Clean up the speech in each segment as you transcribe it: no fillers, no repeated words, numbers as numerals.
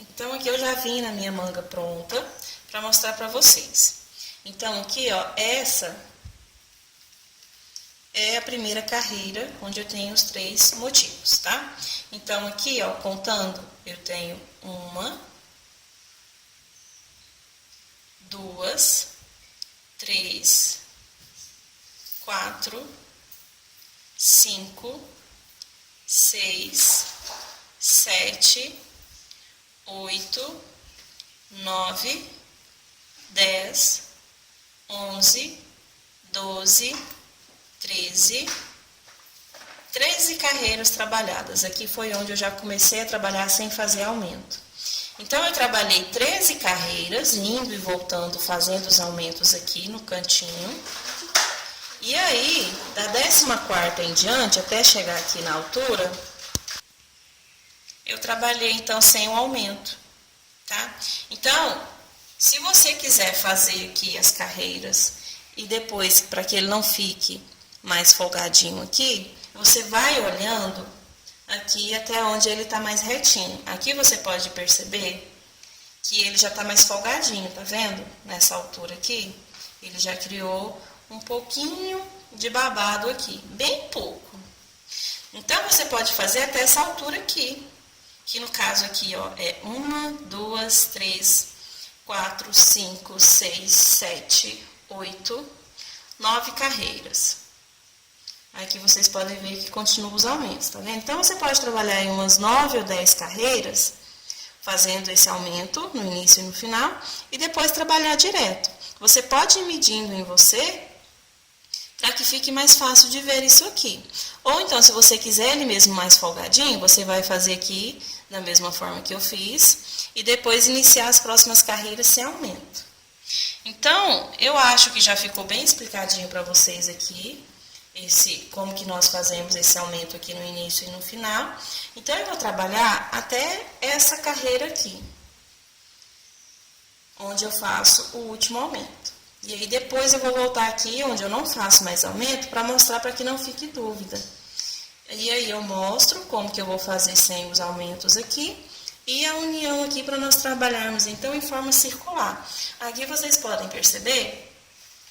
Então, aqui eu já vim na minha manga pronta para mostrar para vocês. Então, aqui, ó, essa é a primeira carreira, onde eu tenho os 3 motivos, tá? Então, aqui, ó, contando, eu tenho 1, 2, 3, 4, 5, 6, 7, 8, 9, 10, 11, 12, 13 carreiras trabalhadas. Aqui foi onde eu já comecei a trabalhar sem fazer aumento. Então, eu trabalhei 13 carreiras, indo e voltando, fazendo os aumentos aqui no cantinho. E aí, da 14ª em diante, até chegar aqui na altura, eu trabalhei, então, sem o aumento, tá? Então, se você quiser fazer aqui as carreiras e depois, para que ele não fique mais folgadinho aqui, você vai olhando aqui até onde ele tá mais retinho. Aqui você pode perceber que ele já tá mais folgadinho, tá vendo? Nessa altura aqui, ele já criou um pouquinho de babado aqui, bem pouco. Então, você pode fazer até essa altura aqui, que no caso aqui, ó, é 1, 2, 3, 4, 5, 6, 7, 8, 9 carreiras. Aqui vocês podem ver que continuam os aumentos, tá vendo? Então, você pode trabalhar em umas 9 ou 10 carreiras, fazendo esse aumento no início e no final, e depois trabalhar direto. Você pode ir medindo em você, para que fique mais fácil de ver isso aqui. Ou então, se você quiser ele mesmo mais folgadinho, você vai fazer aqui da mesma forma que eu fiz, e depois iniciar as próximas carreiras sem aumento. Então, eu acho que já ficou bem explicadinho para vocês aqui, como que nós fazemos esse aumento aqui no início e no final. Então, eu vou trabalhar até essa carreira aqui, onde eu faço o último aumento. E aí, depois eu vou voltar aqui, onde eu não faço mais aumento, para mostrar para que não fique dúvida. E aí, eu mostro como que eu vou fazer sem os aumentos aqui, e a união aqui para nós trabalharmos, então, em forma circular. Aqui vocês podem perceber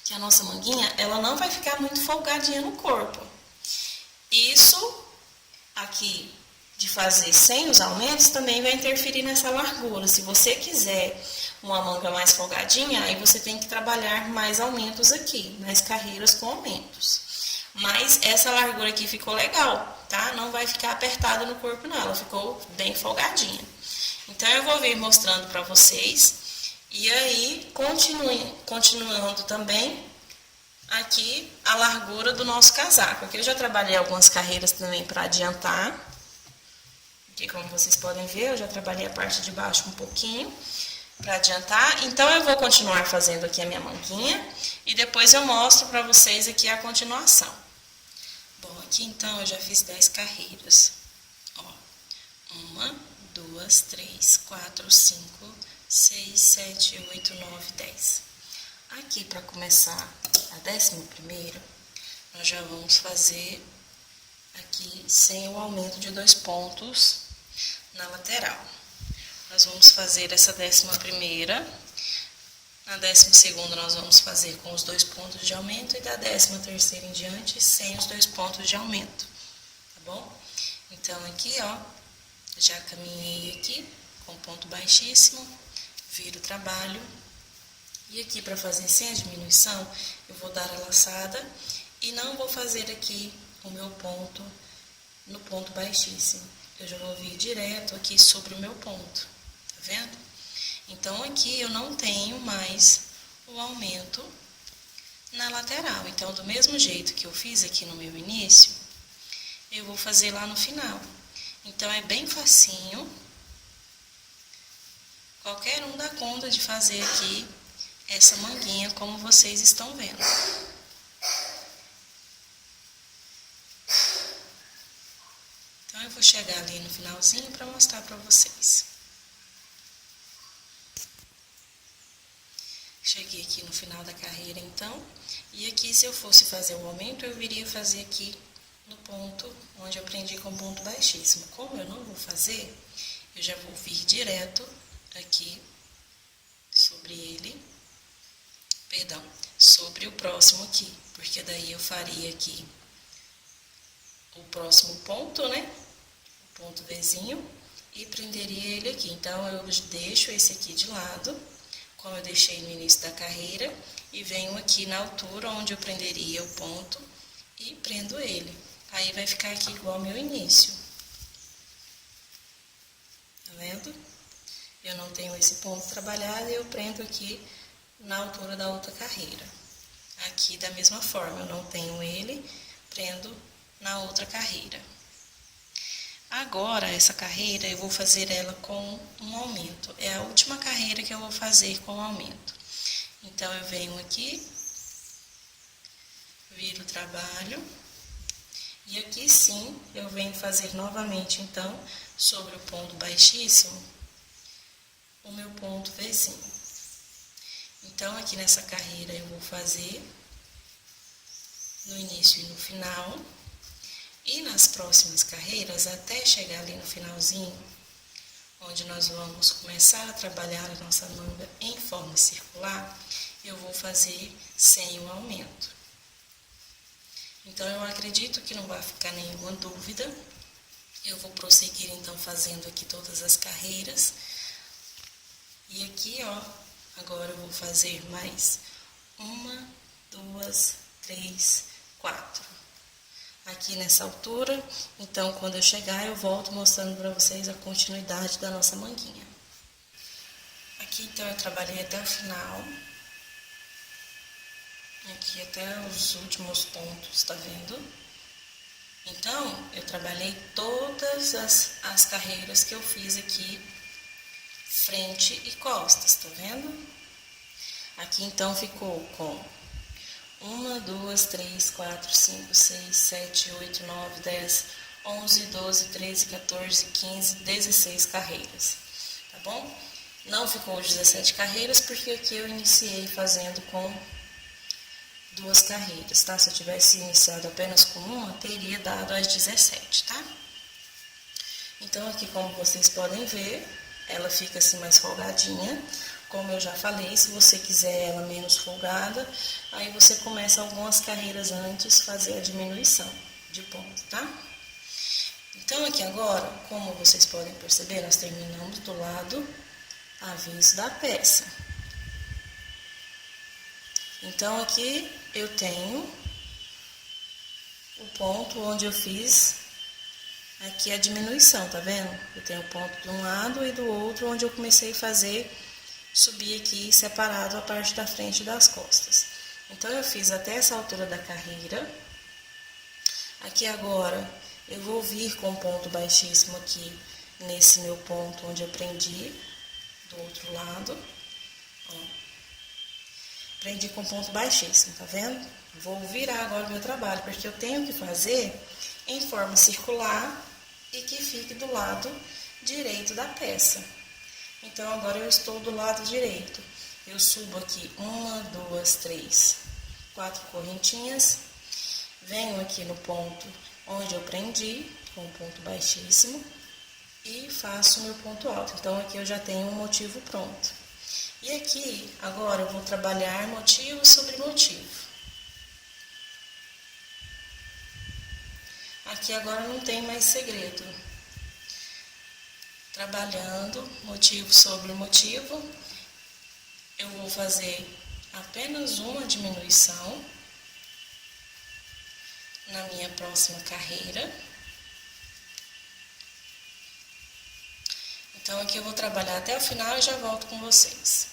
que a nossa manguinha, ela não vai ficar muito folgadinha no corpo. Isso aqui de fazer sem os aumentos também vai interferir nessa largura. Se você quiser uma manga mais folgadinha, aí você tem que trabalhar mais aumentos aqui, mais carreiras com aumentos. Mas essa largura aqui ficou legal, tá? Não vai ficar apertada no corpo não, ela ficou bem folgadinha. Então, eu vou vir mostrando para vocês. E aí, continuando também aqui a largura do nosso casaco. Aqui eu já trabalhei algumas carreiras também para adiantar. Aqui, como vocês podem ver, eu já trabalhei a parte de baixo um pouquinho para adiantar. Então, eu vou continuar fazendo aqui a minha manguinha e depois eu mostro para vocês aqui a continuação. Bom, aqui então eu já fiz 10 carreiras. Ó, 1, 2, 3, 4, 5, 6, 7, 8, 9, 10. Aqui, para começar a 11ª, nós já vamos fazer aqui sem o aumento de 2 pontos na lateral. Nós vamos fazer essa 11ª, na 12ª nós vamos fazer com os 2 pontos de aumento e da 13ª em diante sem os 2 pontos de aumento, tá bom? Então, aqui, ó, já caminhei aqui com ponto baixíssimo, viro o trabalho, e aqui para fazer sem a diminuição, eu vou dar a laçada e não vou fazer aqui o meu ponto no ponto baixíssimo. Eu já vou vir direto aqui sobre o meu ponto, tá vendo? Então, aqui eu não tenho mais o aumento na lateral. Então, do mesmo jeito que eu fiz aqui no meu início, eu vou fazer lá no final. Então, é bem facinho. Qualquer um dá conta de fazer aqui essa manguinha, como vocês estão vendo. Então, eu vou chegar ali no finalzinho para mostrar para vocês. Cheguei aqui no final da carreira, então, e aqui, se eu fosse fazer o aumento, eu viria fazer aqui no ponto onde eu prendi com ponto baixíssimo. Como eu não vou fazer, eu já vou vir direto aqui sobre ele, perdão, sobre o próximo aqui, porque daí eu faria aqui o próximo ponto, né? O ponto Vzinho, e prenderia ele aqui. Então, eu deixo esse aqui de lado, como eu deixei no início da carreira, e venho aqui na altura onde eu prenderia o ponto e prendo ele. Aí vai ficar aqui igual ao meu início. Tá vendo? Eu não tenho esse ponto trabalhado e eu prendo aqui na altura da outra carreira. Aqui da mesma forma, eu não tenho ele, prendo na outra carreira. Agora, essa carreira, eu vou fazer ela com um aumento. É a última carreira que eu vou fazer com aumento. Então, eu venho aqui, viro o trabalho, e aqui sim, eu venho fazer novamente, então, sobre o ponto baixíssimo, o meu ponto Vzinho. Então, aqui nessa carreira, eu vou fazer no início e no final. E nas próximas carreiras, até chegar ali no finalzinho, onde nós vamos começar a trabalhar a nossa manga em forma circular, eu vou fazer sem o aumento. Então, eu acredito que não vai ficar nenhuma dúvida. Eu vou prosseguir, então, fazendo aqui todas as carreiras. E aqui, ó, agora eu vou fazer mais 1, 2, 3, 4. Aqui nessa altura, então quando eu chegar eu volto mostrando para vocês a continuidade da nossa manguinha. Aqui então eu trabalhei até o final, aqui até os últimos pontos, tá vendo? Então eu trabalhei todas as carreiras que eu fiz aqui, frente e costas, tá vendo? Aqui então ficou com 1, 2, 3, 4, 5, 6, 7, 8, 9, 10, 11, 12, 13, 14, 15, 16 carreiras, tá bom? Não ficou 17 carreiras porque aqui eu iniciei fazendo com 2 carreiras, tá? Se eu tivesse iniciado apenas com uma, teria dado as 17, tá? Então, aqui como vocês podem ver, ela fica assim mais folgadinha. Como eu já falei, se você quiser ela menos folgada, aí você começa algumas carreiras antes, fazer a diminuição de ponto, tá? Então, aqui agora, como vocês podem perceber, nós terminamos do lado avesso da peça. Então, aqui eu tenho o ponto onde eu fiz aqui a diminuição, tá vendo? Eu tenho o ponto de um lado e do outro, onde eu comecei a fazer subir aqui separado a parte da frente e das costas. Então, eu fiz até essa altura da carreira. Aqui agora, eu vou vir com um ponto baixíssimo aqui, nesse meu ponto onde eu prendi, do outro lado, ó. Prendi com ponto baixíssimo, tá vendo? Vou virar agora o meu trabalho, porque eu tenho que fazer em forma circular e que fique do lado direito da peça. Então, agora eu estou do lado direito. Eu subo aqui 1, 2, 3, 4 correntinhas. Venho aqui no ponto onde eu prendi, com um ponto baixíssimo, e faço o meu ponto alto. Então, aqui eu já tenho um motivo pronto. E aqui, agora, eu vou trabalhar motivo sobre motivo. Aqui agora não tem mais segredo. Trabalhando motivo sobre motivo, eu vou fazer apenas uma diminuição na minha próxima carreira. Então, aqui eu vou trabalhar até o final e já volto com vocês.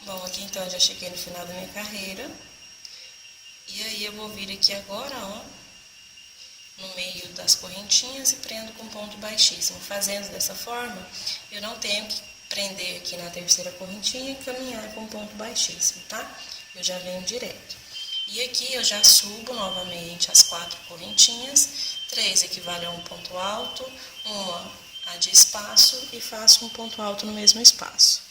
Bom, aqui então eu já cheguei no final da minha carreira. E aí eu vou vir aqui agora, ó, no meio das correntinhas e prendo com ponto baixíssimo. Fazendo dessa forma, eu não tenho que prender aqui na terceira correntinha e caminhar com ponto baixíssimo, tá? Eu já venho direto. E aqui eu já subo novamente as 4 correntinhas, 3 equivale a um ponto alto, uma a de espaço e faço um ponto alto no mesmo espaço.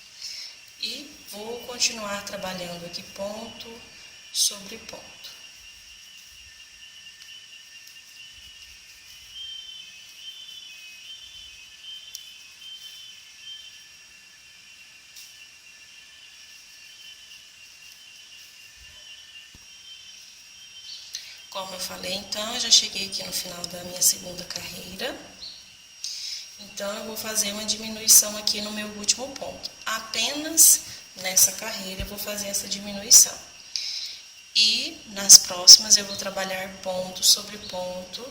E vou continuar trabalhando aqui ponto sobre ponto. Como eu falei, então, eu já cheguei aqui no final da minha segunda carreira. Então, eu vou fazer uma diminuição aqui no meu último ponto. Apenas nessa carreira eu vou fazer essa diminuição. E nas próximas eu vou trabalhar ponto sobre ponto,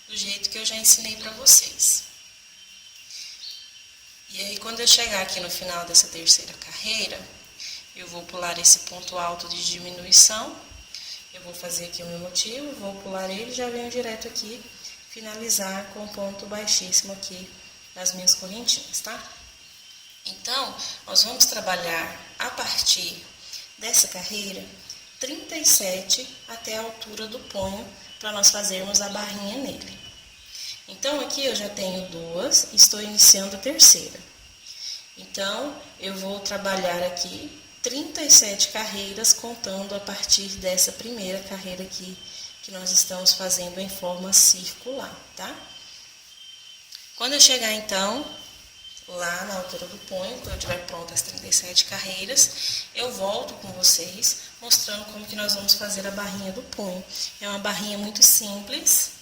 do jeito que eu já ensinei para vocês. E aí, quando eu chegar aqui no final dessa terceira carreira, eu vou pular esse ponto alto de diminuição. Eu vou fazer aqui o meu motivo, vou pular ele e já venho direto aqui, finalizar com ponto baixíssimo aqui nas minhas correntinhas, tá? Então, nós vamos trabalhar a partir dessa carreira 37 até a altura do punho, para nós fazermos a barrinha nele. Então, aqui eu já tenho duas, estou iniciando a terceira. Então, eu vou trabalhar aqui 37 carreiras, contando a partir dessa primeira carreira aqui, que nós estamos fazendo em forma circular, tá? Quando eu chegar, então, lá na altura do punho, quando eu tiver pronto as 37 carreiras, eu volto com vocês, mostrando como que nós vamos fazer a barrinha do punho. É uma barrinha muito simples,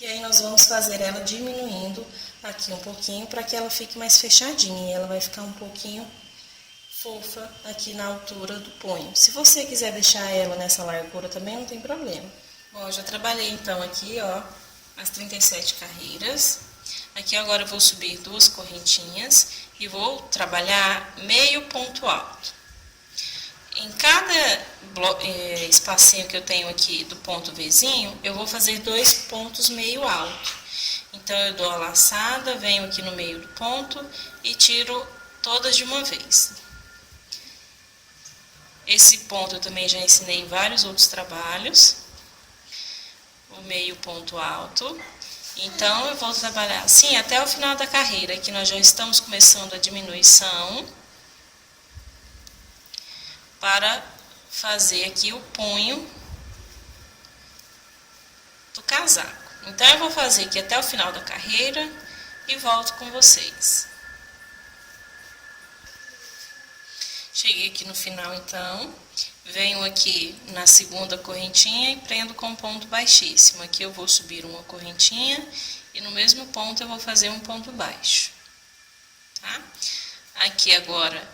e aí nós vamos fazer ela diminuindo aqui um pouquinho, para que ela fique mais fechadinha, e ela vai ficar um pouquinho fofa aqui na altura do punho. Se você quiser deixar ela nessa largura também, não tem problema. Bom, eu já trabalhei então aqui, ó, as 37 carreiras. Aqui agora eu vou subir duas correntinhas e vou trabalhar meio ponto alto. Em cada espacinho que eu tenho aqui do ponto Vzinho, eu vou fazer dois pontos meio alto. Então, eu dou a laçada, venho aqui no meio do ponto e tiro todas de uma vez. Esse ponto eu também já ensinei em vários outros trabalhos, o meio ponto alto. Então, eu vou trabalhar assim até o final da carreira, que nós já estamos começando a diminuição, para fazer aqui o punho do casaco. Então, eu vou fazer aqui até o final da carreira e volto com vocês. Cheguei aqui no final, então, venho aqui na segunda correntinha e prendo com ponto baixíssimo. Aqui eu vou subir uma correntinha e no mesmo ponto eu vou fazer um ponto baixo, tá? Aqui agora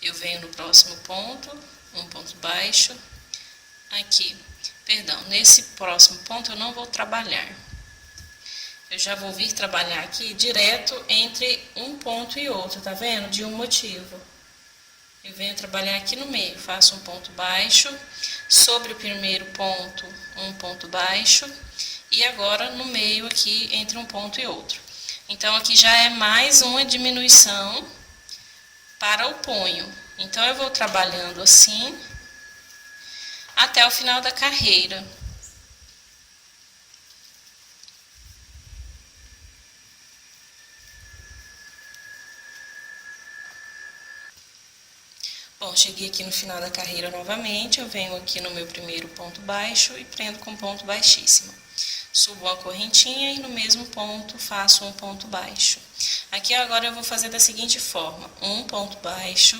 eu venho no próximo ponto, um ponto baixo. Aqui, perdão, nesse próximo ponto eu não vou trabalhar. Eu já vou vir trabalhar aqui direto entre um ponto e outro, tá vendo? De um motivo. Eu venho trabalhar aqui no meio, faço um ponto baixo, sobre o primeiro ponto, um ponto baixo, e agora no meio aqui, entre um ponto e outro. Então, aqui já é mais uma diminuição para o punho. Então, eu vou trabalhando assim, até o final da carreira. Bom, cheguei aqui no final da carreira novamente, eu venho aqui no meu primeiro ponto baixo e prendo com ponto baixíssimo. Subo uma correntinha e no mesmo ponto faço um ponto baixo. Aqui agora eu vou fazer da seguinte forma: um ponto baixo,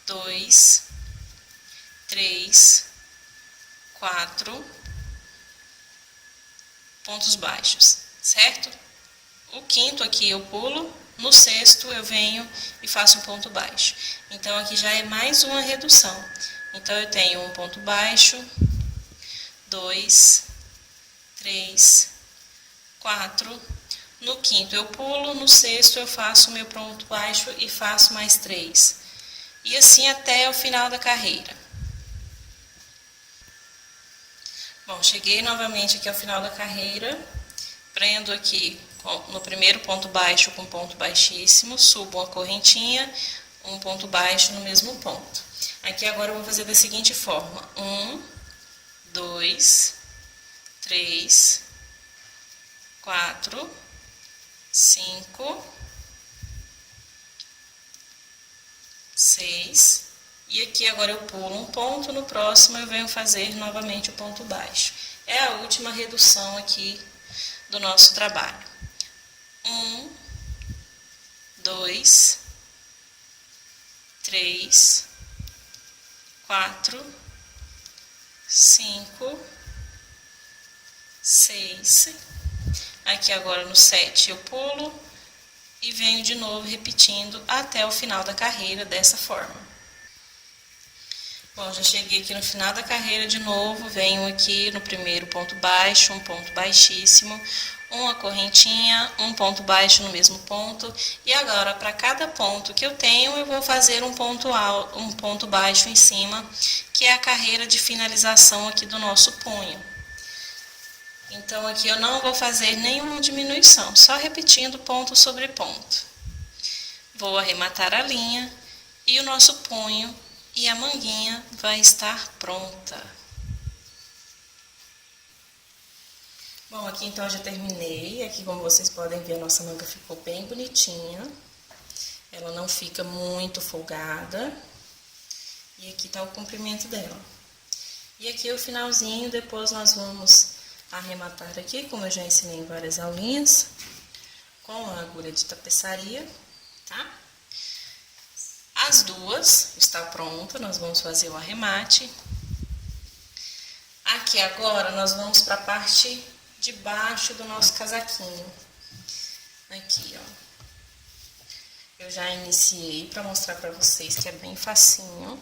2, 3, 4 pontos baixos, certo? O quinto aqui eu pulo. No sexto, eu venho e faço um ponto baixo. Então, aqui já é mais uma redução. Então, eu tenho um ponto baixo, 2, 3, 4. No quinto, eu pulo. No sexto, eu faço o meu ponto baixo e faço mais 3. E assim até o final da carreira. Bom, cheguei novamente aqui ao final da carreira. Prendo aqui no primeiro ponto baixo com ponto baixíssimo, subo uma correntinha, um ponto baixo no mesmo ponto. Aqui agora eu vou fazer da seguinte forma: 1, 2, 3, 4, 5, 6, e aqui agora eu pulo um ponto, no próximo eu venho fazer novamente o ponto baixo. É a última redução aqui do nosso trabalho. 1, 2, 3, 4, 5, 6. Aqui agora no 7 eu pulo e venho de novo repetindo até o final da carreira dessa forma. Bom, já cheguei aqui no final da carreira de novo, venho aqui no primeiro ponto baixo, um ponto baixíssimo, uma correntinha, um ponto baixo no mesmo ponto, e agora para cada ponto que eu tenho, eu vou fazer um ponto alto, um ponto baixo em cima, que é a carreira de finalização aqui do nosso punho. Então aqui eu não vou fazer nenhuma diminuição, só repetindo ponto sobre ponto. Vou arrematar a linha e o nosso punho e a manguinha vai estar pronta. Bom, aqui então eu já terminei. Aqui, como vocês podem ver, a nossa manga ficou bem bonitinha. Ela não fica muito folgada. E aqui tá o comprimento dela. E aqui o finalzinho, depois nós vamos arrematar aqui, como eu já ensinei em várias aulinhas, com a agulha de tapeçaria, tá? As duas está pronta, nós vamos fazer o arremate. Aqui agora nós vamos para a parte de baixo do nosso casaquinho. Aqui, ó. Eu já iniciei para mostrar para vocês que é bem facinho.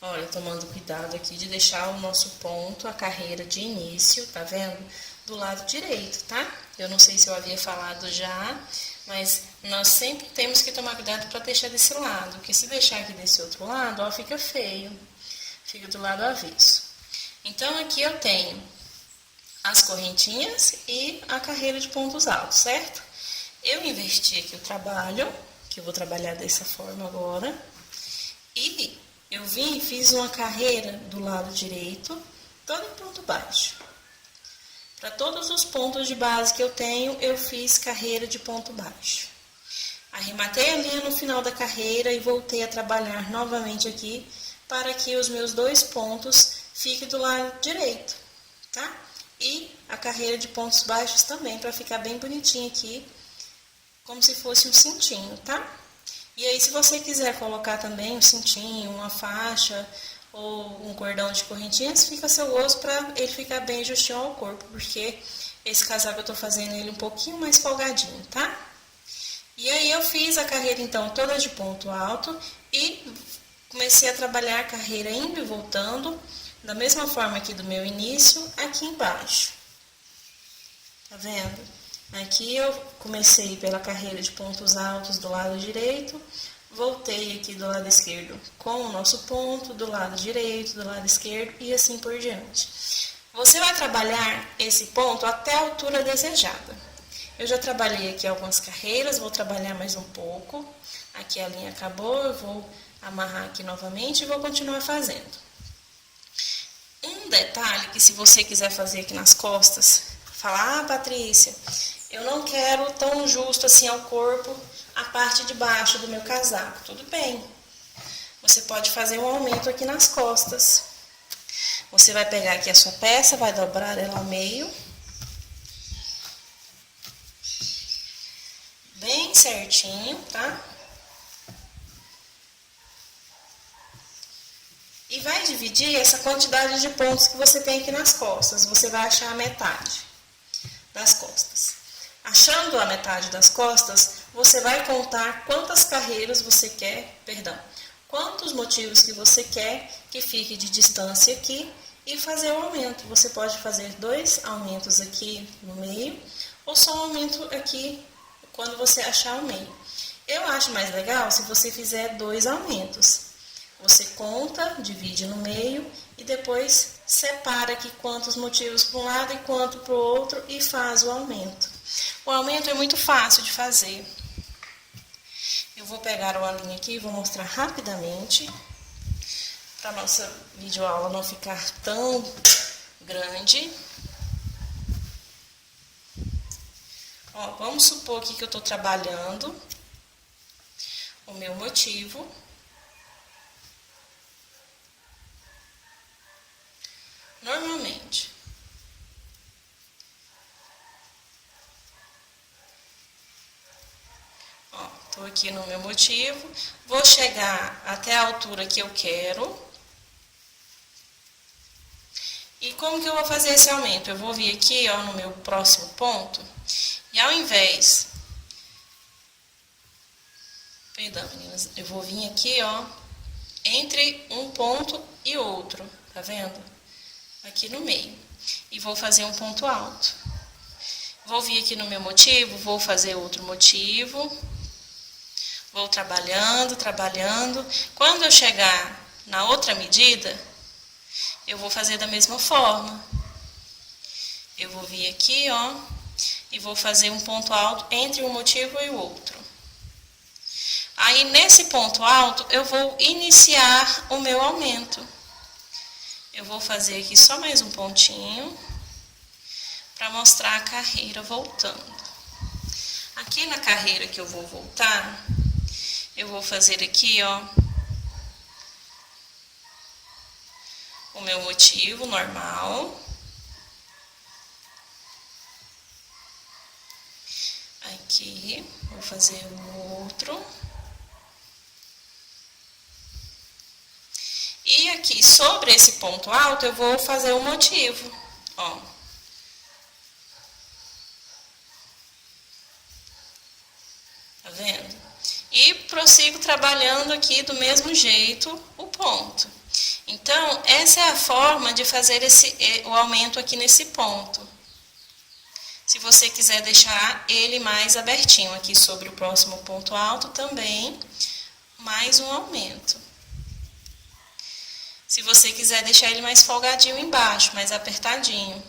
Olha, tomando cuidado aqui de deixar o nosso ponto, a carreira de início, tá vendo? Do lado direito, tá? Eu não sei se eu havia falado já, mas nós sempre temos que tomar cuidado para deixar desse lado, porque se deixar aqui desse outro lado, ó, fica feio, fica do lado avesso. Então, aqui eu tenho as correntinhas e a carreira de pontos altos, certo? Eu inverti aqui o trabalho, que eu vou trabalhar dessa forma agora, e eu vim e fiz uma carreira do lado direito, todo em ponto baixo. Para todos os pontos de base que eu tenho, eu fiz carreira de ponto baixo. Arrematei a linha no final da carreira e voltei a trabalhar novamente aqui, para que os meus dois pontos fiquem do lado direito, tá? E a carreira de pontos baixos também, para ficar bem bonitinho aqui, como se fosse um cintinho, tá? E aí, se você quiser colocar também um cintinho, uma faixa ou um cordão de correntinhas, fica a seu gosto para ele ficar bem justinho ao corpo, porque esse casaco eu tô fazendo ele um pouquinho mais folgadinho, tá? E aí eu fiz a carreira então toda de ponto alto e comecei a trabalhar a carreira indo e voltando, da mesma forma aqui do meu início, aqui embaixo. Tá vendo? Aqui eu comecei pela carreira de pontos altos do lado direito, voltei aqui do lado esquerdo com o nosso ponto, do lado direito, do lado esquerdo e assim por diante. Você vai trabalhar esse ponto até a altura desejada. Eu já trabalhei aqui algumas carreiras, vou trabalhar mais um pouco. Aqui a linha acabou, eu vou amarrar aqui novamente e vou continuar fazendo. Um detalhe que se você quiser fazer aqui nas costas, falar, Patrícia, eu não quero tão justo assim ao corpo a parte de baixo do meu casaco. Tudo bem. Você pode fazer um aumento aqui nas costas. Você vai pegar aqui a sua peça, vai dobrar ela ao meio. Bem certinho, tá? E vai dividir essa quantidade de pontos que você tem aqui nas costas. Você vai achar a metade das costas. Achando a metade das costas, você vai contar quantas carreiras você quer, quantos motivos que você quer que fique de distância aqui e fazer o aumento. Você pode fazer 2 aumentos aqui no meio ou só um aumento aqui quando você achar o meio. Eu acho mais legal se você fizer 2 aumentos. Você conta, divide no meio e depois separa aqui quantos motivos para um lado e quanto para o outro e faz o aumento. O aumento é muito fácil de fazer. Eu vou pegar uma linha aqui e vou mostrar rapidamente, para nossa videoaula não ficar tão grande. Ó, vamos supor aqui que eu estou trabalhando o meu motivo. Normalmente. Ó, tô aqui no meu motivo, vou chegar até a altura que eu quero. E como que eu vou fazer esse aumento? Eu vou vir aqui, ó, no meu próximo ponto, e ao invés... Perdão, meninas, eu vou vir aqui, ó, entre um ponto e outro, tá vendo? Aqui no meio. E vou fazer um ponto alto. Vou vir aqui no meu motivo, vou fazer outro motivo. Vou trabalhando, trabalhando. Quando eu chegar na outra medida, eu vou fazer da mesma forma. Eu vou vir aqui, ó, e vou fazer um ponto alto entre um motivo e o outro. Aí, nesse ponto alto, eu vou iniciar o meu aumento. Eu vou fazer aqui só mais um pontinho, para mostrar a carreira voltando. Aqui na carreira que eu vou voltar, eu vou fazer aqui, ó, o meu motivo normal. Aqui, vou fazer o outro. E aqui, sobre esse ponto alto, eu vou fazer o motivo, ó. Tá vendo? E prossigo trabalhando aqui do mesmo jeito o ponto. Então, essa é a forma de fazer o aumento aqui nesse ponto. Se você quiser deixar ele mais abertinho aqui sobre o próximo ponto alto, também mais um aumento. Se você quiser deixar ele mais folgadinho embaixo, mais apertadinho.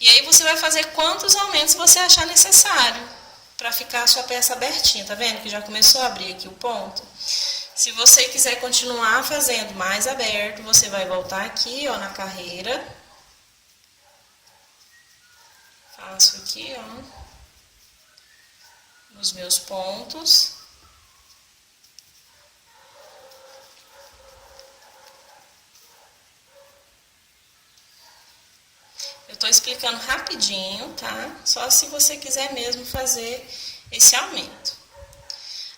E aí você vai fazer quantos aumentos você achar necessário para ficar a sua peça abertinha, tá vendo? Que já começou a abrir aqui o ponto. Se você quiser continuar fazendo mais aberto, você vai voltar aqui, ó, na carreira. Faço aqui, ó, nos meus pontos. Eu estou explicando rapidinho, tá? Só se você quiser mesmo fazer esse aumento.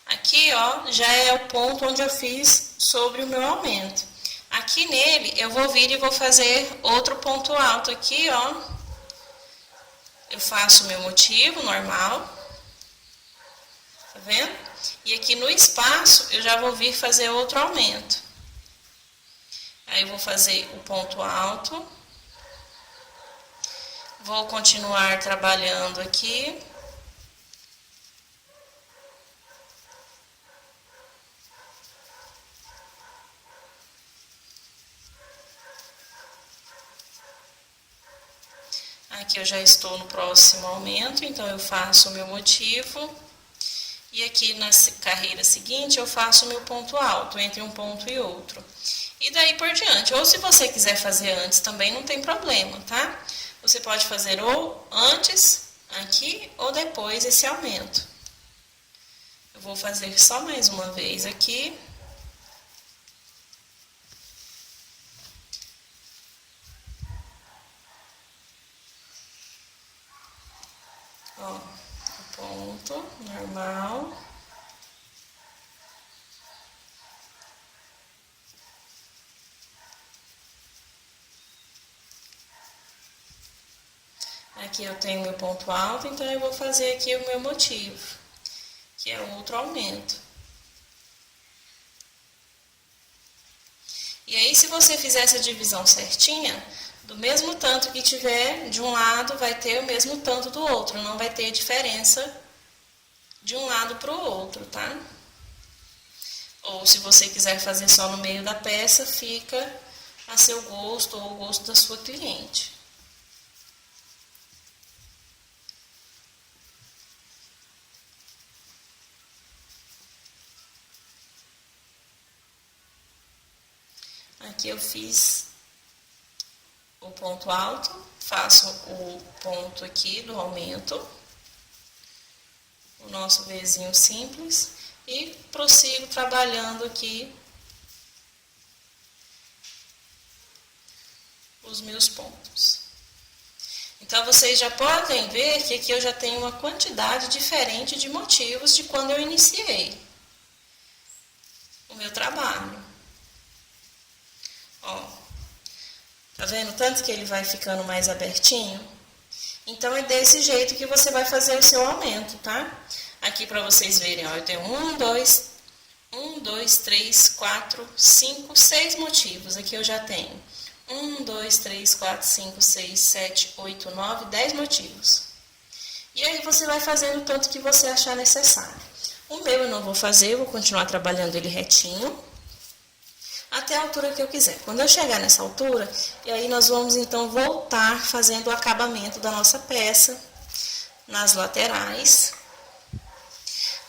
Aqui, ó, já é o ponto onde eu fiz sobre o meu aumento. Aqui nele, eu vou vir e vou fazer outro ponto alto aqui, ó. Eu faço o meu motivo normal. Tá vendo? E aqui no espaço, eu já vou vir fazer outro aumento. Aí, eu vou fazer o ponto alto. Vou continuar trabalhando aqui. Aqui eu já estou no próximo aumento, então eu faço o meu motivo. E aqui na carreira seguinte eu faço o meu ponto alto, entre um ponto e outro. E daí por diante. Ou se você quiser fazer antes também, não tem problema, tá? Você pode fazer ou antes, aqui, ou depois esse aumento. Eu vou fazer só mais uma vez aqui. Ó, o ponto normal. Aqui eu tenho meu ponto alto, então eu vou fazer aqui o meu motivo, que é outro aumento. E aí, se você fizer essa divisão certinha, do mesmo tanto que tiver de um lado, vai ter o mesmo tanto do outro, não vai ter diferença de um lado para o outro, tá? Ou se você quiser fazer só no meio da peça, fica a seu gosto ou o gosto da sua cliente. Aqui eu fiz o ponto alto, faço o ponto aqui do aumento, o nosso Vzinho simples, e prossigo trabalhando aqui os meus pontos. Então, vocês já podem ver que aqui eu já tenho uma quantidade diferente de motivos de quando eu iniciei. meu trabalho. Ó, tá vendo tanto que ele vai ficando mais abertinho? Então, é desse jeito que você vai fazer o seu aumento, tá? Aqui para vocês verem, ó, eu tenho 1, 2, 3, 4, 5, 6 motivos. Aqui eu já tenho 1, 2, 3, 4, 5, 6, 7, 8, 9, 10 motivos. E aí você vai fazendo o tanto que você achar necessário. O meu eu não vou fazer, eu vou continuar trabalhando ele retinho, até a altura que eu quiser. Quando eu chegar nessa altura, e aí nós vamos então voltar fazendo o acabamento da nossa peça, nas laterais,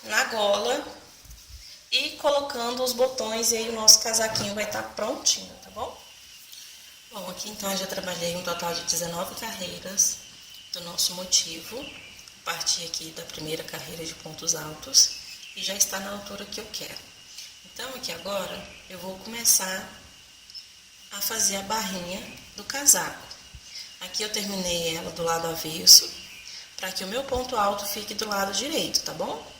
na gola, e colocando os botões, e aí o nosso casaquinho vai estar prontinho, tá bom? Bom, aqui então eu já trabalhei um total de 19 carreiras do nosso motivo. Parti aqui da primeira carreira de pontos altos e já está na altura que eu quero. Então aqui agora eu vou começar a fazer a barrinha do casaco. Aqui eu terminei ela do lado avesso, para que o meu ponto alto fique do lado direito, tá bom?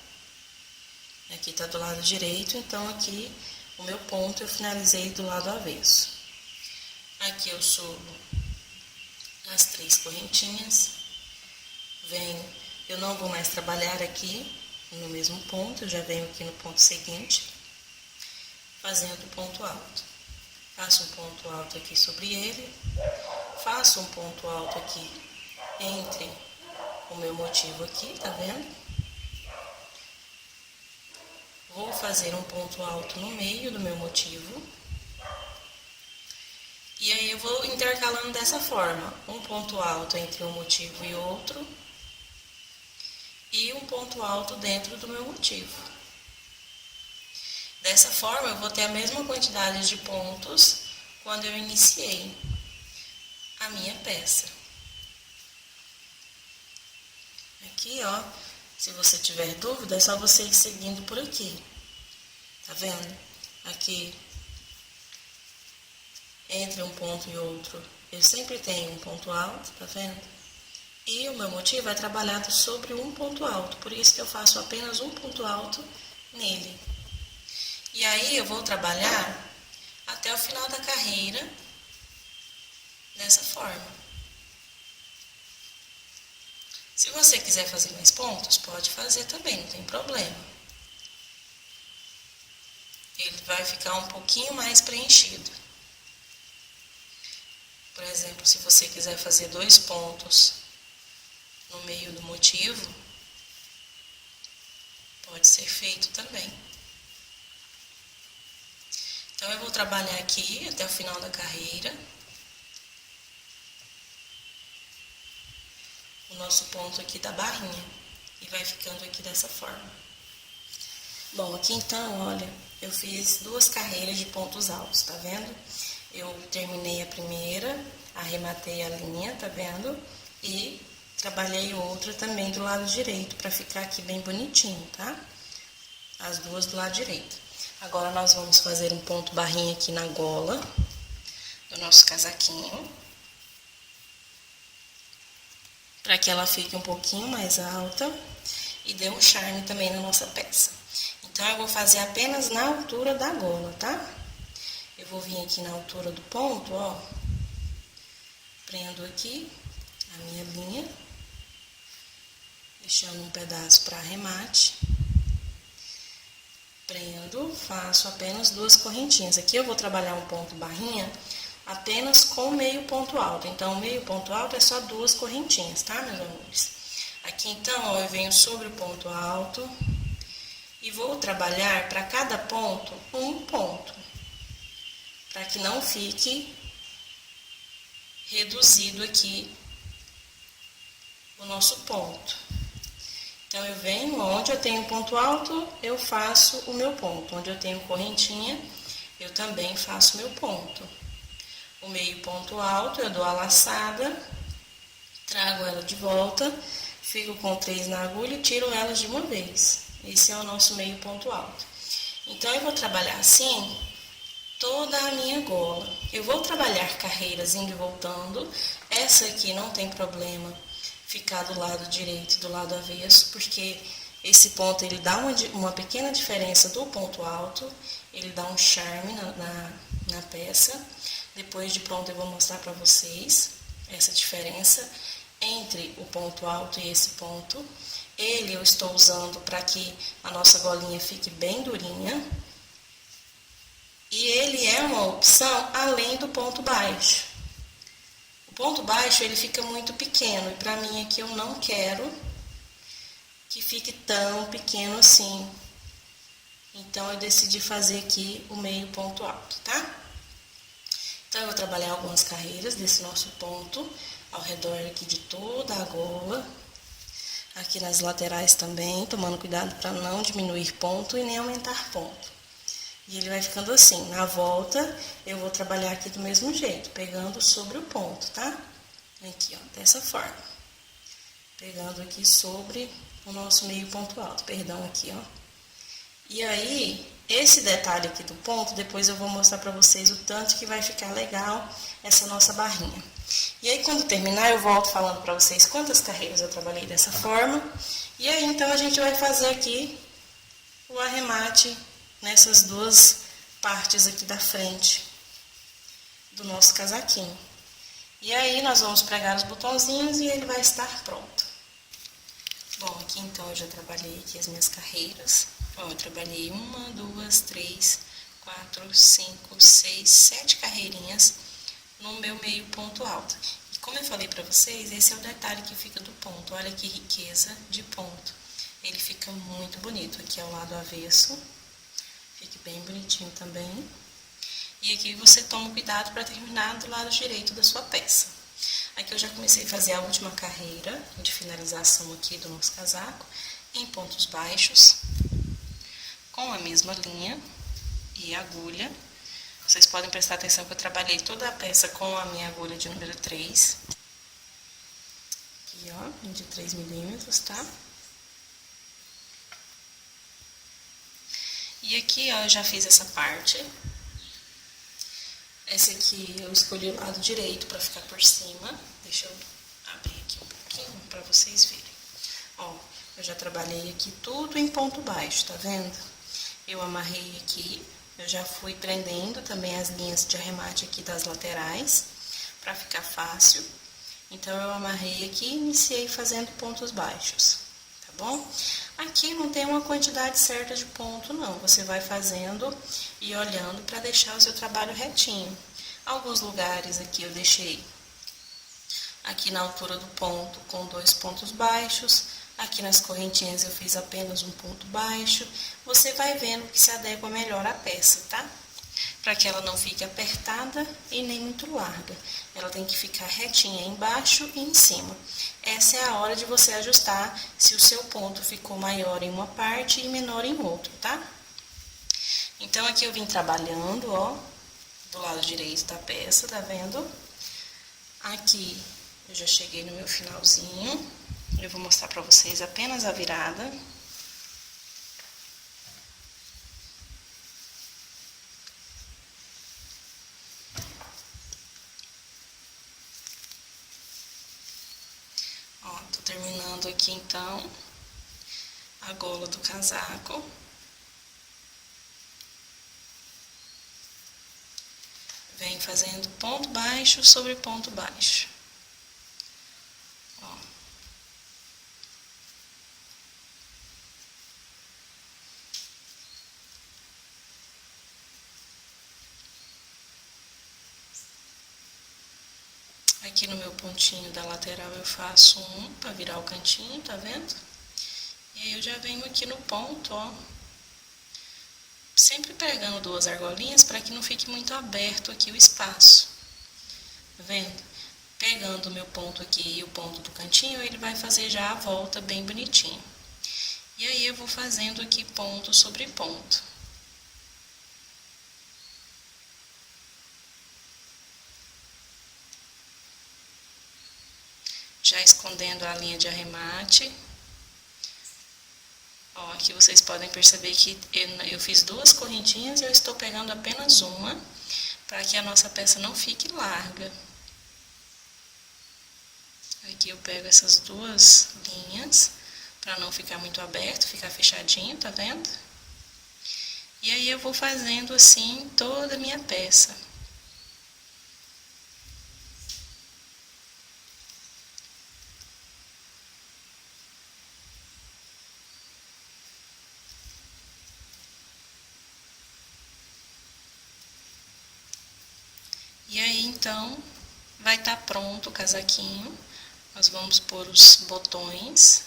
Aqui tá do lado direito, então aqui o meu ponto eu finalizei do lado avesso. Aqui eu subo as 3 correntinhas, venho, eu não vou mais trabalhar aqui no mesmo ponto, eu já venho aqui no ponto seguinte, fazendo o ponto alto. Faço um ponto alto aqui sobre ele, faço um ponto alto aqui entre o meu motivo aqui, tá vendo? Vou fazer um ponto alto no meio do meu motivo. E aí eu vou intercalando dessa forma, um ponto alto entre um motivo e outro, e um ponto alto dentro do meu motivo. Dessa forma eu vou ter a mesma quantidade de pontos quando eu iniciei a minha peça. Aqui, ó, se você tiver dúvida, é só você ir seguindo por aqui. Tá vendo? Aqui, entre um ponto e outro, eu sempre tenho um ponto alto, tá vendo? E o meu motivo é trabalhado sobre um ponto alto, por isso que eu faço apenas um ponto alto nele. E aí eu vou trabalhar até o final da carreira dessa forma. Se você quiser fazer mais pontos, pode fazer também, não tem problema. Ele vai ficar um pouquinho mais preenchido. Por exemplo, se você quiser fazer 2 pontos no meio do motivo, pode ser feito também. Então, eu vou trabalhar aqui até o final da carreira. O nosso ponto aqui da barrinha. E vai ficando aqui dessa forma. Bom, aqui então, olha, eu fiz 2 carreiras de pontos altos, tá vendo? Eu terminei a primeira, arrematei a linha, tá vendo? E trabalhei outra também do lado direito, pra ficar aqui bem bonitinho, tá? As 2 do lado direito. Agora, nós vamos fazer um ponto barrinha aqui na gola do nosso casaquinho, para que ela fique um pouquinho mais alta e dê um charme também na nossa peça. Então, eu vou fazer apenas na altura da gola, tá? Eu vou vir aqui na altura do ponto, ó, prendo aqui a minha linha, deixando um pedaço para arremate. Prendo, faço apenas 2 correntinhas. Aqui eu vou trabalhar um ponto barrinha apenas com meio ponto alto. Então, meio ponto alto é só 2 correntinhas, tá, meus amores? Aqui, então, ó, eu venho sobre o ponto alto e vou trabalhar para cada ponto um ponto, para que não fique reduzido aqui o nosso ponto. Então, eu venho, onde eu tenho ponto alto, eu faço o meu ponto. Onde eu tenho correntinha, eu também faço meu ponto. O meio ponto alto, eu dou a laçada, trago ela de volta, fico com 3 na agulha e tiro elas de uma vez. Esse é o nosso meio ponto alto. Então, eu vou trabalhar assim toda a minha gola. Eu vou trabalhar carreiras indo e voltando. Essa aqui não tem problema ficar do lado direito e do lado avesso, porque esse ponto ele dá uma pequena diferença do ponto alto ele dá um charme na peça. Depois de pronto eu vou mostrar para vocês essa diferença entre o ponto alto e esse ponto. Ele eu estou usando para que a nossa golinha fique bem durinha. E ele é uma opção além do ponto baixo. O ponto baixo ele fica muito pequeno e para mim aqui eu não quero que fique tão pequeno assim. Então eu decidi fazer aqui o meio ponto alto, tá? Então eu vou trabalhar algumas carreiras desse nosso ponto ao redor aqui de toda a gola. Aqui nas laterais também, tomando cuidado para não diminuir ponto e nem aumentar ponto. E ele vai ficando assim. Na volta, eu vou trabalhar aqui do mesmo jeito, pegando sobre o ponto, tá? Aqui, ó, dessa forma. Pegando aqui sobre o nosso meio ponto alto, perdão, aqui, ó. E aí, esse detalhe aqui do ponto, depois eu vou mostrar pra vocês o tanto que vai ficar legal essa nossa barrinha. E aí, quando terminar, eu volto falando pra vocês quantas carreiras eu trabalhei dessa forma. E aí, então, a gente vai fazer aqui o arremate nessas duas partes aqui da frente do nosso casaquinho. E aí, nós vamos pregar os botãozinhos e ele vai estar pronto. Bom, aqui então eu já trabalhei aqui as minhas carreiras. Ó, eu trabalhei 1, 2, 3, 4, 5, 6, 7 carreirinhas no meu meio ponto alto. E como eu falei pra vocês, esse é o detalhe que fica do ponto. Olha que riqueza de ponto. Ele fica muito bonito. Aqui ao lado avesso. Fique bem bonitinho também. E aqui você toma cuidado para terminar do lado direito da sua peça. Aqui eu já comecei a fazer a última carreira de finalização aqui do nosso casaco em pontos baixos, com a mesma linha e agulha. Vocês podem prestar atenção que eu trabalhei toda a peça com a minha agulha de número 3. Aqui, ó, de 3 milímetros, tá? E aqui, ó, eu já fiz essa parte. Essa aqui eu escolhi o lado direito para ficar por cima. Deixa eu abrir aqui um pouquinho para vocês verem. Ó, eu já trabalhei aqui tudo em ponto baixo, tá vendo? Eu amarrei aqui, eu já fui prendendo também as linhas de arremate aqui das laterais, para ficar fácil. Então, eu amarrei aqui e iniciei fazendo pontos baixos, tá bom? Aqui não tem uma quantidade certa de ponto, não. Você vai fazendo e olhando para deixar o seu trabalho retinho. Alguns lugares aqui eu deixei aqui na altura do ponto com 2 pontos baixos. Aqui nas correntinhas eu fiz apenas um ponto baixo. Você vai vendo que se adequa melhor à peça, tá? Para que ela não fique apertada e nem muito larga. Ela tem que ficar retinha embaixo e em cima. Essa é a hora de você ajustar se o seu ponto ficou maior em uma parte e menor em outra, tá? Então, aqui eu vim trabalhando, ó, do lado direito da peça, tá vendo? Aqui eu já cheguei no meu finalzinho. Eu vou mostrar pra vocês apenas a virada. Ó, tô terminando aqui então a gola do casaco. Vem fazendo ponto baixo sobre ponto baixo. Ó. Aqui no meu pontinho da lateral eu faço um para virar o cantinho, tá vendo? E aí eu já venho aqui no ponto, ó. Sempre pegando 2 argolinhas para que não fique muito aberto aqui o espaço. Tá vendo? Pegando o meu ponto aqui e o ponto do cantinho, ele vai fazer já a volta bem bonitinho. E aí eu vou fazendo aqui ponto sobre ponto. Já escondendo a linha de arremate. Ó, aqui vocês podem perceber que eu fiz 2 correntinhas e eu estou pegando apenas uma, para que a nossa peça não fique larga. Aqui eu pego essas 2 linhas, para não ficar muito aberto, ficar fechadinho, tá vendo? E aí eu vou fazendo assim toda a minha peça. E aí então vai estar pronto o casaquinho. Nós vamos pôr os botões.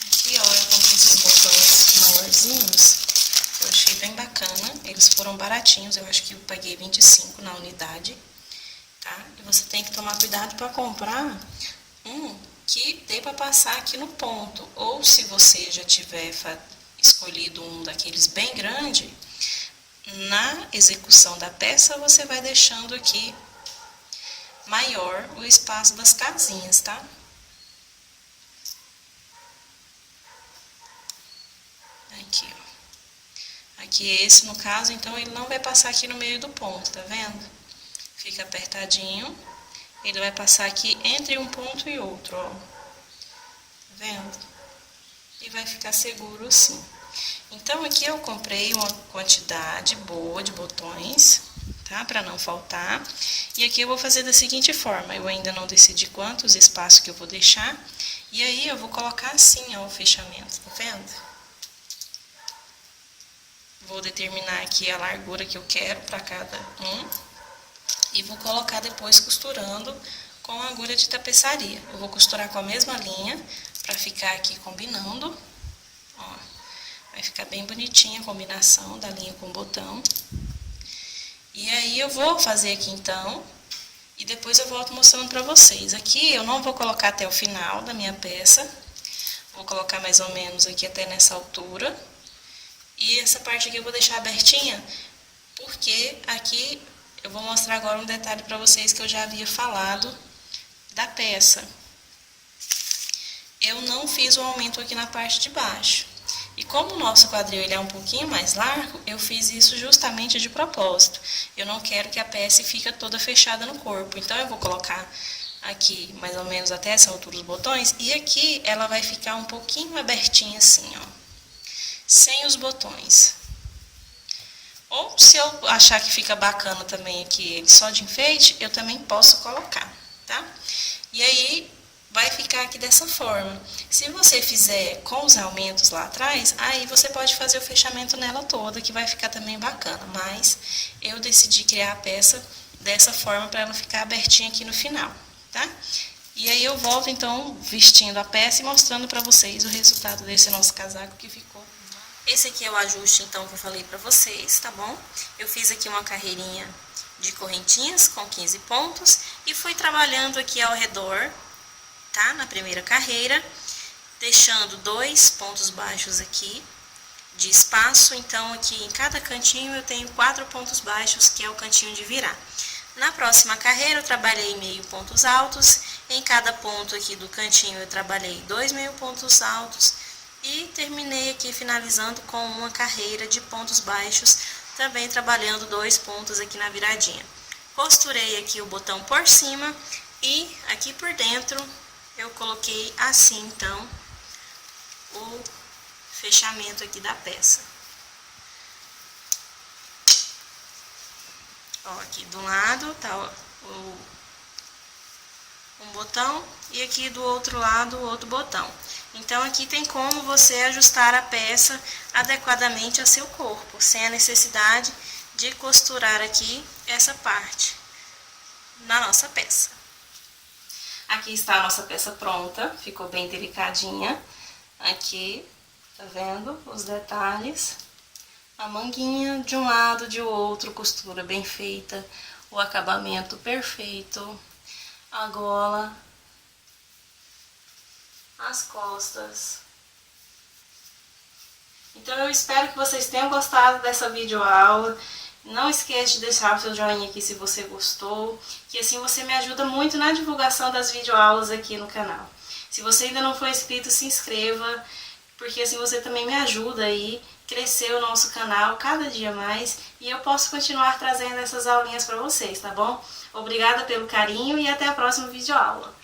Aqui, ó, eu comprei esses botões maiorzinhos. Eu achei bem bacana. Eles foram baratinhos, eu acho que eu paguei 25 na unidade, tá? E você tem que tomar cuidado para comprar um que dê para passar aqui no ponto. Ou se você já tiver escolhido um daqueles bem grande, na execução da peça você vai deixando aqui maior o espaço das casinhas, tá? Aqui, ó. Aqui esse, no caso, então ele não vai passar aqui no meio do ponto, tá vendo? Fica apertadinho. Ele vai passar aqui entre um ponto e outro, ó. Tá vendo? E vai ficar seguro assim. Então, aqui eu comprei uma quantidade boa de botões, tá? Para não faltar. E aqui eu vou fazer da seguinte forma, eu ainda não decidi quantos espaços que eu vou deixar. E aí, eu vou colocar assim, ó, o fechamento, tá vendo? Vou determinar aqui a largura que eu quero para cada um. E vou colocar depois costurando com a agulha de tapeçaria. Eu vou costurar com a mesma linha, para ficar aqui combinando, ó. Vai ficar bem bonitinha a combinação da linha com o botão. E aí eu vou fazer aqui então, e depois eu volto mostrando pra vocês. Aqui eu não vou colocar até o final da minha peça, vou colocar mais ou menos aqui até nessa altura. E essa parte aqui eu vou deixar abertinha, porque aqui eu vou mostrar agora um detalhe pra vocês que eu já havia falado da peça. Eu não fiz o aumento aqui na parte de baixo. E como o nosso quadril ele é um pouquinho mais largo, eu fiz isso justamente de propósito. Eu não quero que a peça fique toda fechada no corpo. Então, eu vou colocar aqui mais ou menos até essa altura os botões. E aqui ela vai ficar um pouquinho abertinha assim, ó. Sem os botões. Ou se eu achar que fica bacana também aqui ele só de enfeite, eu também posso colocar, tá? E aí vai ficar aqui dessa forma. Se você fizer com os aumentos lá atrás, aí você pode fazer o fechamento nela toda, que vai ficar também bacana. Mas eu decidi criar a peça dessa forma para ela ficar abertinha aqui no final, tá? E aí eu volto então vestindo a peça e mostrando para vocês o resultado desse nosso casaco que ficou. Esse aqui é o ajuste então que eu falei para vocês, tá bom? Eu fiz aqui uma carreirinha de correntinhas com 15 pontos e fui trabalhando aqui ao redor, tá? Na primeira carreira, deixando 2 pontos baixos aqui de espaço. Então, aqui em cada cantinho eu tenho 4 pontos baixos, que é o cantinho de virar. Na próxima carreira, eu trabalhei meio pontos altos. Em cada ponto aqui do cantinho, eu trabalhei 2 meio pontos altos. E terminei aqui finalizando com uma carreira de pontos baixos, também trabalhando 2 pontos aqui na viradinha. Costurei aqui o botão por cima e aqui por dentro eu coloquei assim, então, o fechamento aqui da peça. Ó, aqui do lado tá um botão e aqui do outro lado o outro botão. Então, aqui tem como você ajustar a peça adequadamente ao seu corpo, sem a necessidade de costurar aqui essa parte na nossa peça. Aqui está a nossa peça pronta, ficou bem delicadinha. Aqui, tá vendo os detalhes? A manguinha de um lado, de outro, costura bem feita, o acabamento perfeito, a gola, as costas. Então, eu espero que vocês tenham gostado dessa videoaula. Não esqueça de deixar o seu joinha aqui se você gostou, que assim você me ajuda muito na divulgação das videoaulas aqui no canal. Se você ainda não for inscrito, se inscreva, porque assim você também me ajuda aí crescer o nosso canal cada dia mais e eu posso continuar trazendo essas aulinhas para vocês, tá bom? Obrigada pelo carinho e até a próxima videoaula.